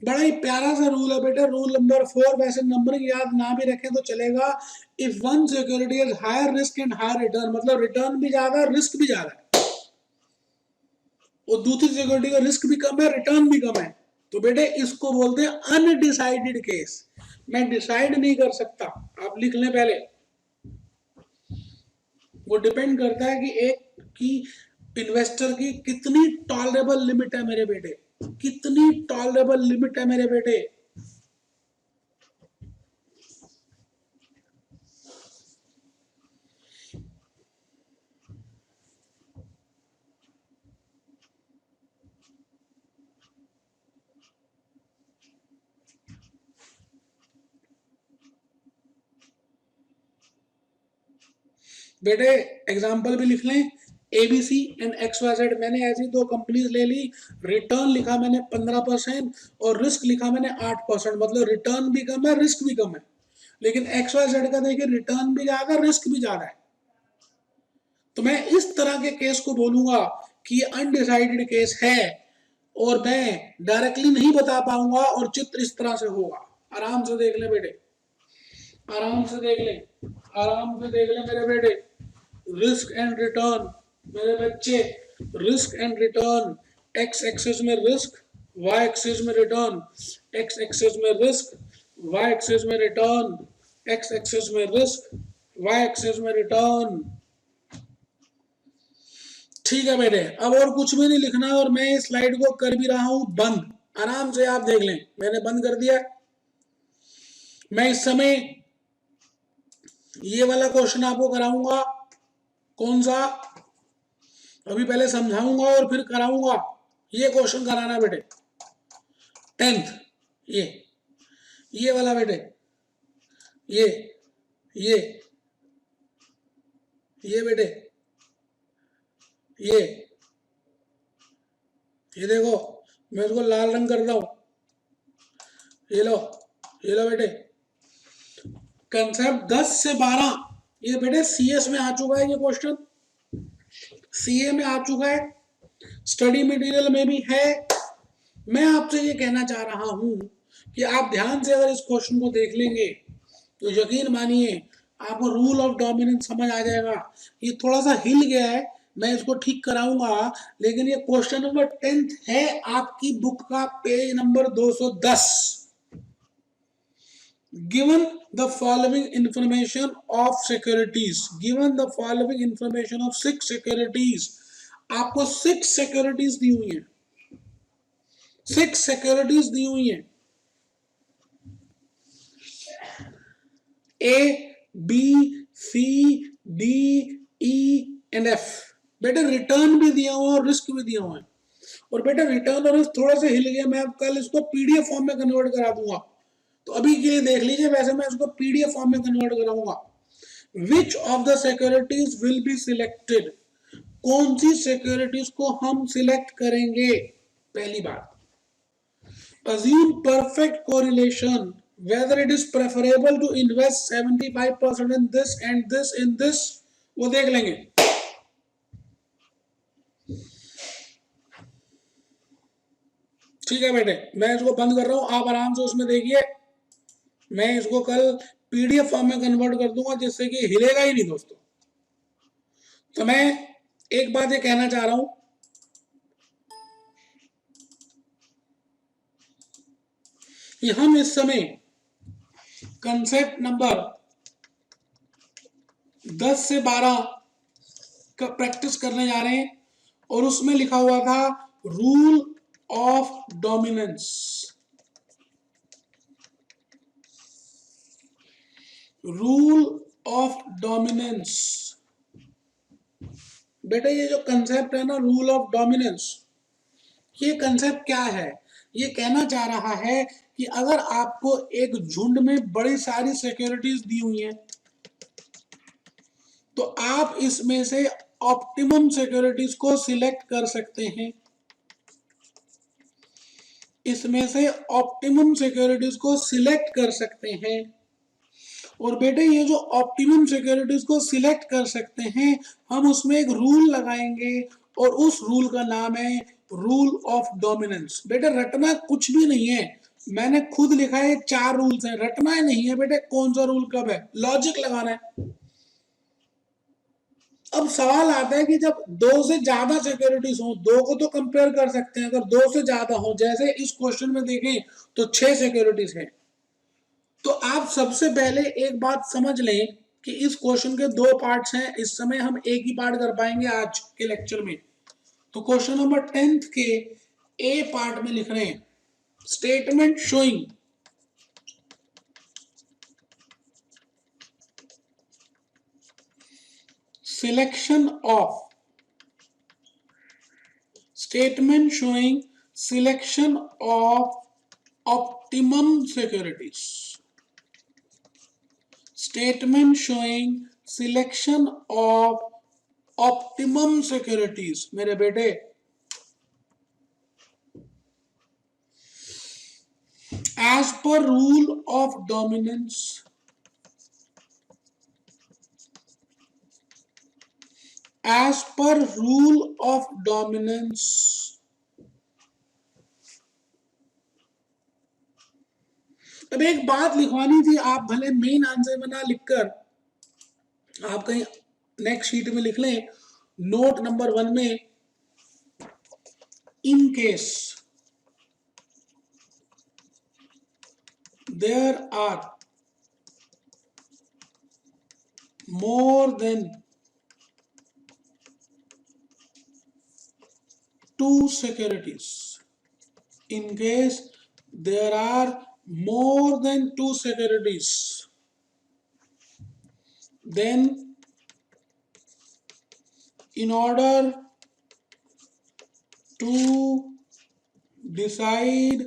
बड़ा ही प्यारा सा रूल है बेटा, रूल नंबर 4। वैसे नंबरिंग याद ना भी रखें तो चलेगा। If one security is higher risk and higher return, मतलब रिटर्न भी ज्यादा है रिस्क भी ज्यादा है, और दूसरी सिक्योरिटी का रिस्क भी कम है रिटर्न भी कम है, तो बेटे इसको बोलते हैं अनडिसाइडेड केस। मैं डिसाइड नहीं कर सकता, आप लिख लें पहले। वो डिपेंड करता है कि एक की इन्वेस्टर की कितनी टॉलरेबल लिमिट है मेरे बेटे, कितनी टॉलरेबल लिमिट है मेरे बेटे। बेटे एग्जाम्पल भी लिख लें, एबीसी एंड XYZ, मैंने ऐसी दो कंपनीज ले ली, रिटर्न लिखा मैंने 15% और रिस्क लिखा मैंने 8%, मतलब रिटर्न भी कम है रिस्क भी कम है। लेकिन XYZ का देखिए रिटर्न भी ज्यादा रिस्क भी ज्यादा है। तो मैं इस तरह के केस को बोलूंगा कि अनडिसाइडेड केस है, और मैं डायरेक्टली नहीं बता पाऊंगा, और चित्र इस तरह से होगा। आराम से देख ले बेटे, आराम से देख ले, आराम से देख ले मेरे बेटे। रिस्क एंड रिटर्न मेरे बच्चे, risk and return, x axis में रिस्क, वाई एक्सिस में रिटर्न, एक्स एक्सिस में रिस्क, वाई एक्सिस में रिटर्न, एक्स एक्सिस में रिस्क, वाई एक्सिस में रिटर्न। ठीक है बेटे, अब और कुछ भी नहीं लिखना है, और मैं इस स्लाइड को कर भी रहा हूं बंद। आराम से आप देख लें, मैंने बंद कर दिया। मैं इस समय ये वाला क्वेश्चन आपको कराऊंगा। कौन सा? अभी पहले समझाऊंगा और फिर कराऊंगा। ये क्वेश्चन कराना बेटे, 10th, ये वाला बेटे, ये ये ये बेटे, ये देखो, मैं इसको लाल रंग करता हूं। ये लो, ये लो बेटे, कंसेप्ट 10 से 12, ये बेटे CS में आ चुका है, ये क्वेश्चन CA में आ चुका है, स्टडी मटेरियल में भी है। मैं आपसे ये कहना चाह रहा हूं कि आप ध्यान से अगर इस क्वेश्चन को देख लेंगे तो यकीन मानिए आपको रूल ऑफ डोमिनेंस समझ आ जाएगा। ये थोड़ा सा हिल गया है, मैं इसको ठीक कराऊंगा, लेकिन ये क्वेश्चन नंबर 10th है आपकी बुक का, page number 210। Given the following information of securities, given the following information of 6 securities, आपको 6 securities दी हुई हैं, 6 securities दी हुई हैं, A, B, C, D, E and F। बेटे रिटर्न भी दिया हुआ और रिस्क भी दिया हुआ है, और बेटे रिटर्न और रिस्क थोड़ा सा हिल गया, मैं अब कल इसको PDF फॉर्म में कन्वर्ट करा दूंगा, तो अभी के लिए देख लीजिए, वैसे मैं इसको PDF फॉर्म में कन्वर्ट कराऊंगा। Which of the securities will be selected, कौन सी सिक्योरिटीज को हम सिलेक्ट करेंगे? पहली बात, assume perfect correlation whether it is preferable to invest 75% in this and this in this, वो देख लेंगे। ठीक है बेटे, मैं इसको बंद कर रहा हूं, आप आराम से उसमें देखिए, मैं इसको कल PDF फॉर्म में कन्वर्ट कर दूंगा जिससे कि हिलेगा ही नहीं दोस्तों। तो मैं एक बात ये कहना चाह रहा हूं कि हम इस समय कंसेप्ट नंबर 10 से 12 का प्रैक्टिस करने जा रहे हैं, और उसमें लिखा हुआ था rule of dominance, rule of dominance. बेटा ये जो कंसेप्ट है ना रूल ऑफ डोमिनेंस, ये कंसेप्ट क्या है? ये कहना चाह रहा है कि अगर आपको एक झुंड में बड़ी सारी सिक्योरिटीज दी हुई हैं, तो आप इसमें से ऑप्टिमम सिक्योरिटीज को सिलेक्ट कर सकते हैं, इसमें से ऑप्टिमम सिक्योरिटीज को सिलेक्ट कर सकते हैं। और बेटे ये जो ऑप्टिमम सिक्योरिटीज को सिलेक्ट कर सकते हैं, हम उसमें एक रूल लगाएंगे, और उस रूल का नाम है रूल ऑफ डोमिनेंस। बेटे रटना कुछ भी नहीं है, मैंने खुद लिखा है 4 रूल्स हैं, रटना है नहीं है बेटे कौन सा रूल कब है, लॉजिक लगाना है। अब सवाल आता है कि जब 2 से ज्यादा सिक्योरिटीज हो, 2 को तो कंपेयर कर सकते हैं, अगर 2 से ज्यादा हो, जैसे इस क्वेश्चन में देखें तो 6 सिक्योरिटीज हैं। तो आप सबसे पहले एक बात समझ लें कि इस क्वेश्चन के 2 पार्ट्स हैं, इस समय हम एक ही पार्ट कर पाएंगे आज के लेक्चर में। तो क्वेश्चन नंबर 10 के ए पार्ट में लिख रहे हैं, statement showing selection of statement showing selection of optimum securities, statement showing selection of optimum securities। मेरे बेटे as per rule of dominance, as per rule of dominance, अब एक बात लिखवानी थी, आप भले मेन आंसर में ना लिखकर आप कहीं नेक्स्ट शीट में लिख लें, नोट नंबर 1 में, in case there are more than 2 securities, in case there are more than 2 securities, then in order to decide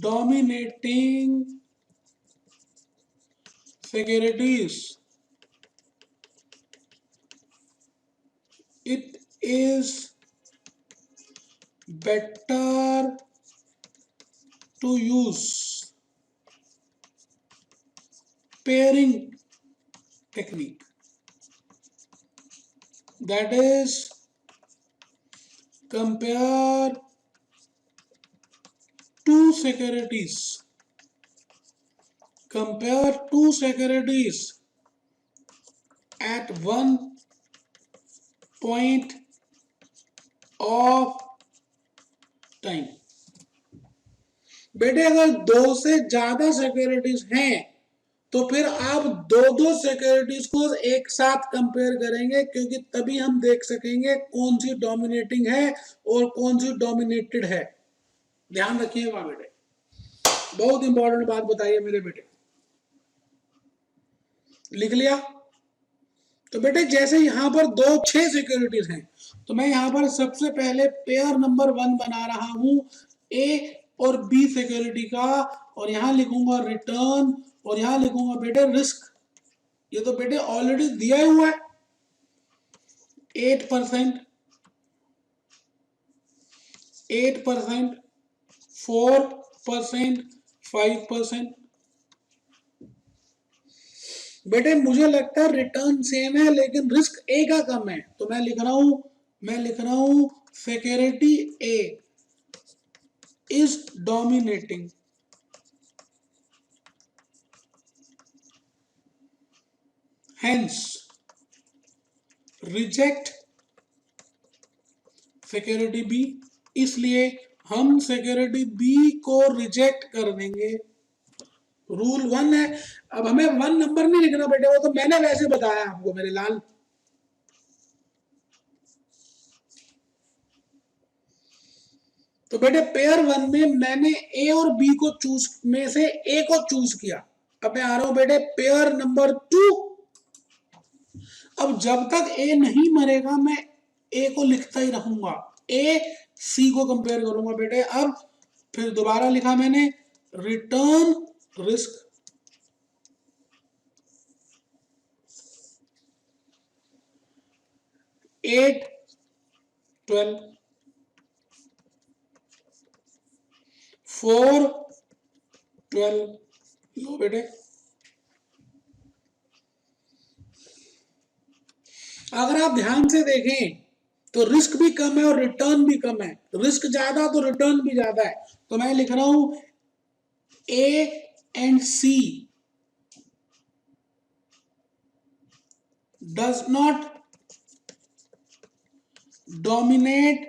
dominating securities, it is better to use pairing technique, that is compare 2 securities, compare 2 securities at one point of time। बेटे अगर 2 से ज्यादा securities हैं तो फिर आप दो securities को एक साथ कंपेयर करेंगे, क्योंकि तभी हम देख सकेंगे कौन सी डोमिनेटिंग है और कौन सी डोमिनेटेड है। ध्यान रखिएगा बेटे, बहुत इंपॉर्टेंट बात बताइए मेरे बेटे। लिख लिया? तो बेटे जैसे यहां पर 6 सिक्योरिटीज हैं, तो मैं यहां पर सबसे पहले पेयर नंबर 1 बना रहा हूं, ए और बी सिक्योरिटी का, और यहां लिखूंगा रिटर्न, और यहां लिखूंगा बेटे रिस्क। ये तो बेटे ऑलरेडी दिया हुआ है, 8%, 8%, 4%, 5%। बेटे मुझे लगता है रिटर्न सेम है लेकिन रिस्क ए का कम है, तो मैं लिख रहा हूं security A is dominating, hence reject security B. इसलिए हम सिक्योरिटी बी को रिजेक्ट कर देंगे। रूल 1 है। अब हमें 1 नंबर नहीं लिखना बेटे, वो तो मैंने वैसे बताया आपको मेरे लाल। तो बेटे पेयर 1 में मैंने ए और बी को चूज में से ए को चूज किया। अब मैं आ रहा हूं बेटे पेयर नंबर 2। अब जब तक ए नहीं मरेगा मैं ए को लिखता ही रहूंगा, ए सी को कंपेयर करूंगा बेटे। अब फिर दोबारा लिखा मैंने रिटर्न रिस्क, एट 12, 4 12। लो बेटे अगर आप ध्यान से देखें तो रिस्क भी कम है और रिटर्न भी कम है, रिस्क ज्यादा तो रिटर्न भी ज्यादा है। तो मैं लिख रहा हूं A and C does not dominate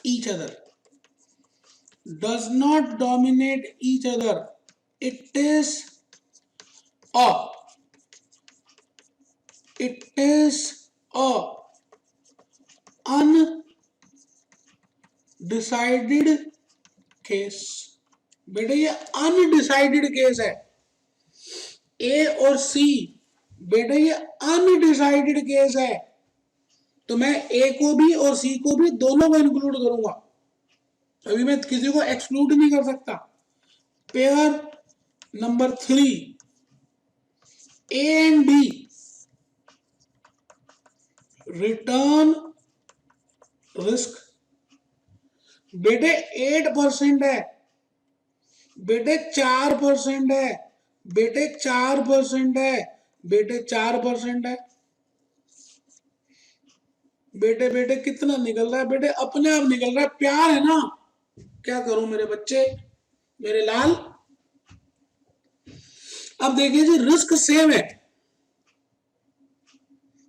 each other, does not dominate each other. It is a it is a undecided case। बेटे ये अनडिसाइडेड केस है, ए और सी, बेटे ये अनडिसाइडेड केस है। तो मैं ए को भी और सी को भी दोनों को इंक्लूड करूंगा, अभी मैं किसी को एक्सक्लूड नहीं कर सकता। Pair number 3 A and B return risk, बेटे 8% है, बेटे 4% है, बेटे 4% है, बेटे 4% है। बेटे बेटे कितना निकल रहा है? बेटे अपने आप निकल रहा है, प्यार है ना, क्या करूं मेरे बच्चे, मेरे लाल। अब देखिए जी रिस्क सेम है,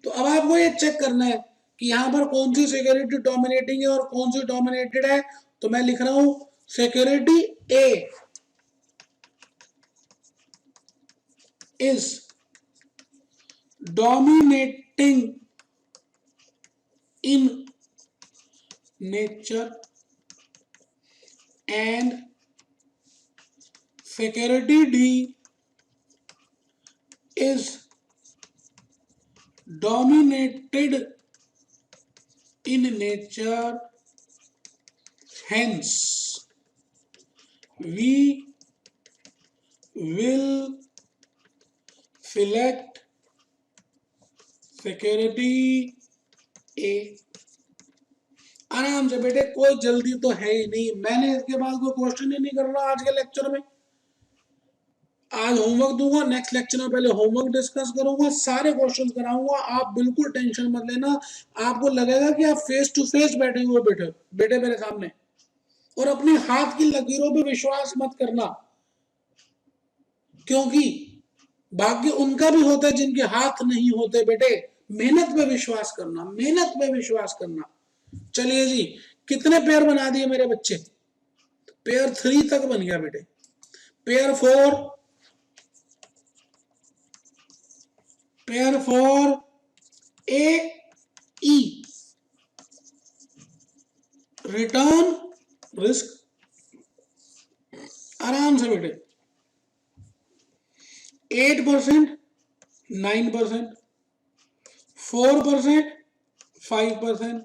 तो अब आपको ये चेक करना है कि यहां पर कौन सी सिक्योरिटी डोमिनेटिंग है और कौन सी डोमिनेटेड है। तो मैं लिख रहा हूं security A is dominating in nature and security D is dominated in nature, hence we will select security ए। आराम से बेटे, कोई जल्दी तो है ही नहीं, मैंने इसके बाद कोई क्वेश्चन ही नहीं कर रहा आज के लेक्चर में। आज होमवर्क दूंगा, नेक्स्ट लेक्चर में पहले होमवर्क डिस्कस करूंगा, सारे क्वेश्चंस कराऊंगा, आप बिल्कुल टेंशन मत लेना। आपको लगेगा कि आप फेस टू फेस बैठे हुए बेटे बेटे मेरे सामने, और अपने हाथ की लकीरों पे विश्वास मत करना, क्योंकि भाग्य उनका भी होता है जिनके हाथ नहीं होते। बेटे मेहनत पे विश्वास करना, मेहनत पे विश्वास करना। चलिए जी, कितने पेयर बना दिए मेरे बच्चे? पेयर 3 तक बन गया बेटे। पेयर 4 ए ई रिटर्न रिस्क, आराम से बेटे 8%, 9%, 4%, 5%।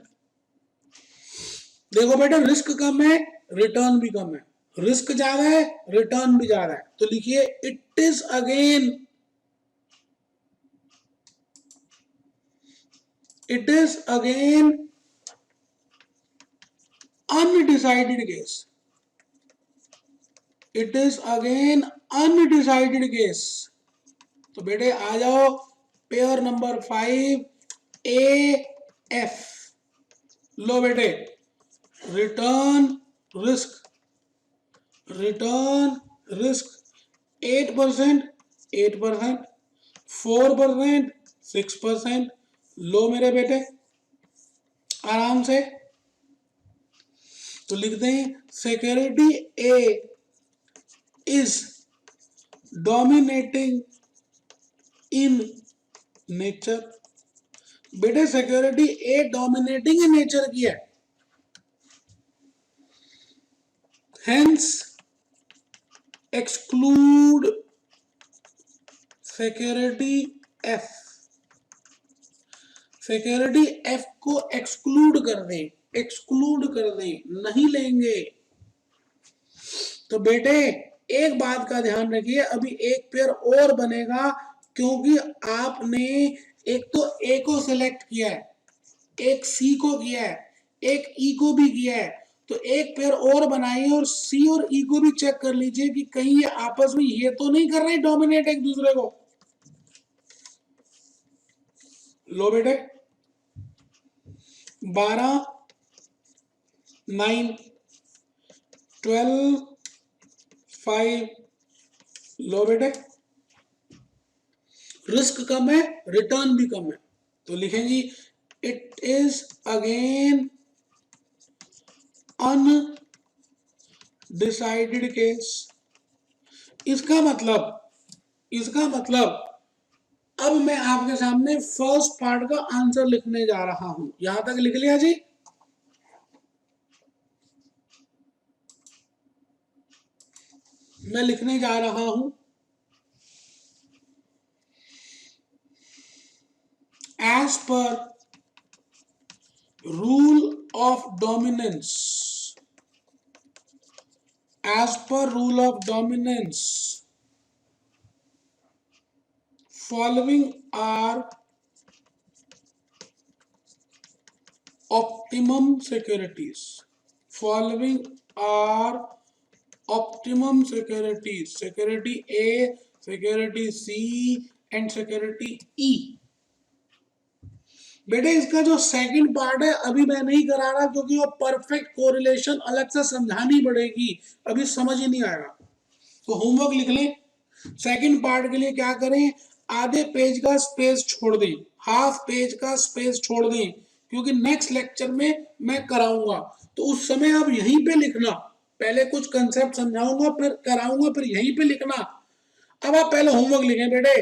देखो बेटा रिस्क कम है, रिटर्न भी कम है, रिस्क ज्यादा है, रिटर्न भी ज्यादा है। तो लिखिए it is again undecided case, it is again undecided case. तो बेटे आ जाओ, पेयर नंबर 5 ए एफ, लो बेटे रिटर्न रिस्क, रिटर्न रिस्क 8%, 8%, 4%, 6%। लो मेरे बेटे आराम से, तो लिखते हैं security A is dominating in nature. बेटे security A dominating in nature की है, hence exclude security F, security F को एक्सक्लूड कर दें, एक्सक्लूड कर दें, नहीं लेंगे। तो बेटे एक बात का ध्यान रखिए, अभी एक पेयर और बनेगा, क्योंकि आपने एक तो ए को सिलेक्ट किया है, एक सी को किया है, एक ई को भी किया है, तो एक पेयर और बनाइए और सी और ई को भी चेक कर लीजिए कि कहीं ये आपस में ये तो नहीं कर रहे डोमिनेट एक दूसरे को। लो बेटे 12, 9, 12, 5, लो बेटे, रिस्क कम है, रिटर्न भी कम है, तो लिखेंगी it is again undecided case. इसका मतलब अब मैं आपके सामने फर्स्ट पार्ट का आंसर लिखने जा रहा हूं। यहां तक लिख लिया जी? मैं लिखने जा रहा हूं as per rule of dominance, as per rule of dominance, following are optimum securities. Following are optimum securities. Security A, security C and security E. बेटे इसका जो सेकंड पार्ट है अभी मैं नहीं करा रहा, क्योंकि वो परफेक्ट कोरिलेशन अलग से समझानी पड़ेगी, अभी समझ ही नहीं आएगा। तो होमवर्क लिख लें। सेकंड पार्ट के लिए क्या करें, आधे पेज का स्पेस छोड़ दें, हाफ पेज का स्पेस छोड़ दें, क्योंकि नेक्स्ट लेक्चर में मैं कराऊंगा, तो उस समय आप यहीं पे लिखना। पहले कुछ कंसेप्ट समझाऊंगा, फिर कराऊंगा, फिर यहीं पे लिखना। अब आप पहले होमवर्क लिखें बेटे।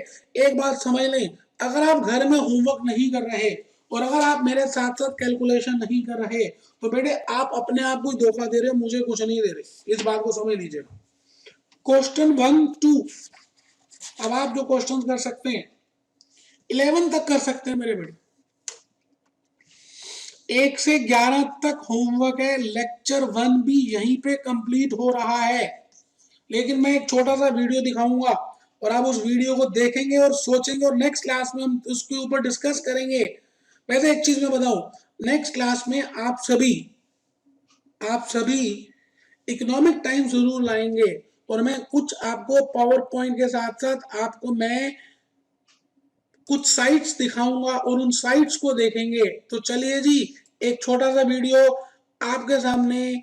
एक बात समझ लें, अगर आप घर में होमवर्क नहीं कर रहे और अगर आप मेरे साथ साथ कैलकुलेशन नहीं कर रहे, तो बेटे आप अपने आप को धोखा दे रहे हो, मुझे कुछ नहीं दे रहे। इस बात को समझ लीजिएगा। क्वेश्चन 1, 2, अब आप जो क्वेश्चन कर सकते हैं 11 तक कर सकते हैं मेरे बेटे। 1 से 11 तक होमवर्क है। लेक्चर 1 भी यहीं पे कंप्लीट हो रहा है, लेकिन मैं एक छोटा सा वीडियो दिखाऊंगा और आप उस वीडियो को देखेंगे और सोचेंगे, और नेक्स्ट क्लास में हम उसके ऊपर डिस्कस करेंगे। वैसे एक चीज मैं बताऊं, नेक्स्ट क्लास में आप सभी इकोनॉमिक टाइम जरूर लाएंगे, और मैं कुछ आपको पावर पॉइंट के साथ साथ आपको मैं कुछ साइट्स दिखाऊंगा और उन साइट्स को देखेंगे। तो चलिए जी, एक छोटा सा वीडियो आपके सामने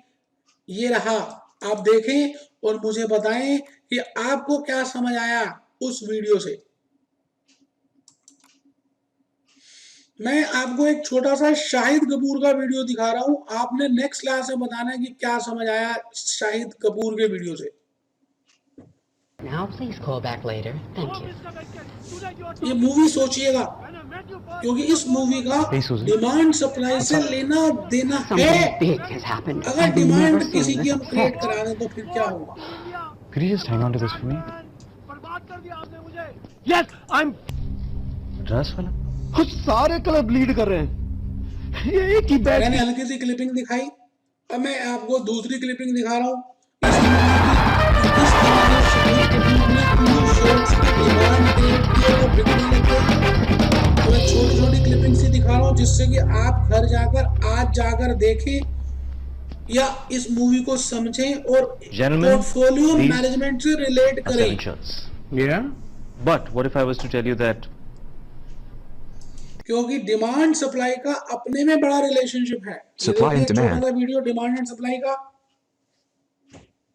ये रहा, आप देखें और मुझे बताएं कि आपको क्या समझ आया उस वीडियो से। मैं आपको एक छोटा सा शाहिद कपूर का वीडियो दिखा रहा हूं, आपने नेक्स्ट क्लास में बताना है कि क्या समझ आया शाहिद कपूर के वीडियो से। Now please call back later. Thank you. ये मूवी सोचिएगा, क्योंकि इस मूवी का डिमांड सप्लाई से लेना देना है। Something big has happened. अगर I've डिमांड never seen किसी की this हम क्रिएट effect. करा दें तो फिर क्या होगा? Could you just hang on to this for me? Yes, I'm. Dress वाला? वो सारे कलर ब्लीड कर रहे हैं। ये एक ही बैग मैंने हल्की सी क्लिपिंग दिखाई, अब मैं आपको दूसरी क्लिपिंग दिखा रहा हूँ। इस मूवी की इस तरह से शाहिद कपूर ने अपनी शॉर्ट्स की डिमांड क्रिएट की और वो बिकने लग गई। तो मैं छोटी छोटी क्लिपिंग सी दिखा रहा हूँ, जिससे कि आप घर जाकर आज जाकर देखें या इस मूवी को समझें और Gentlemen, पोर्टफोलियो these मैनेजमेंट से रिलेट are करें। 7 shirts. Yeah. But what if I was to tell you that क्योंकि डिमांड सप्लाई का अपने में बड़ा रिलेशनशिप है। Supply and छोटा demand. सा वीडियो डिमांड एंड सप्लाई का।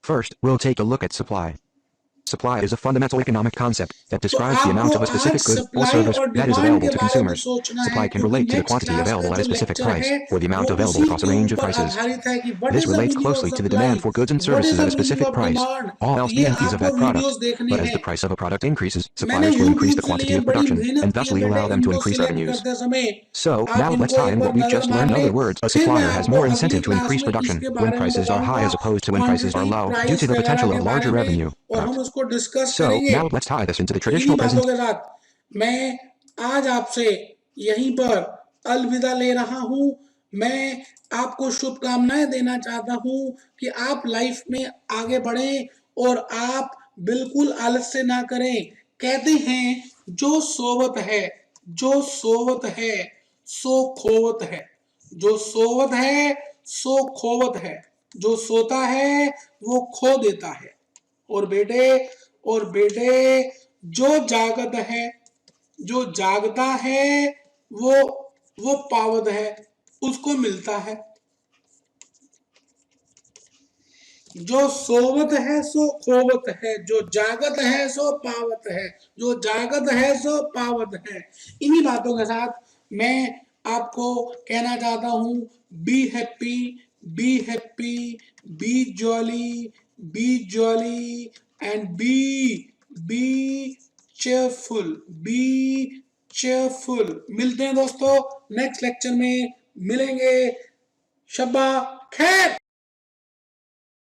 First, we'll take a look at supply. Supply is a fundamental economic concept that तो describes the amount of a आपको आज specific good or supply service और that is demand available के to बारे में consumers. सोचना Supply है, can क्योंकि relate to the next quantity class का available at जो a specific लेक्चर price है or the amount वो available उसी across a के range of ऊपर prices. आधारित है कि what This is the relates meaning of closely to the supply, demand for goods and what is services the at a meaning specific of price, demand. all else ये being fees of आपको that videos product. देखने But as हैं। the price of a product increases, मैंने suppliers will increase YouTube the से quantity लिए of बड़ी production मेहनत and की thusly है allow बेटे, them to इनको increase सिलेक्ट revenues. करते समय। So, आप now let's इनको tie एक in बार what we've नजर just मार learned. In ले, other words, a फिर मैं supplier has आपको more अगली incentive to क्लास increase में production इसके when बारे में prices are high बताऊंगा, as opposed to when prices are quantity low, due price to the वगैरह potential के of बारे larger में, revenue. और हम उसको डिस्कस So, करेंगे। now let's tie this into the तो इन्हीं traditional बातों present. के साथ मैं आज आपसे यहीं पर अलविदा ले रहा हूं। मैं आपको शुभकामनाएं देना चाहता हूं कि आप लाइफ में आगे बढ़ें और आप बिल्कुल आलस्य ना करें। कहते हैं जो सोवत है, जो सोवत है सो खोवत है, जो सोवत है सो खोवत है, जो सोता है वो खो देता है। और बेटे जो जागत है, जो जागता है वो पावत है। उसको मिलता है। जो सोवत है सो खोवत है, जो जागत है सो पावत है, जो जागत है सो पावत है। इन्हीं बातों के साथ मैं आपको कहना चाहता हूं, be happy, be happy, B jolly and B cheerful, B cheerful. मिलते हैं दोस्तों नेक्स्ट लेक्चर में, मिलेंगे। शब्बा खैर।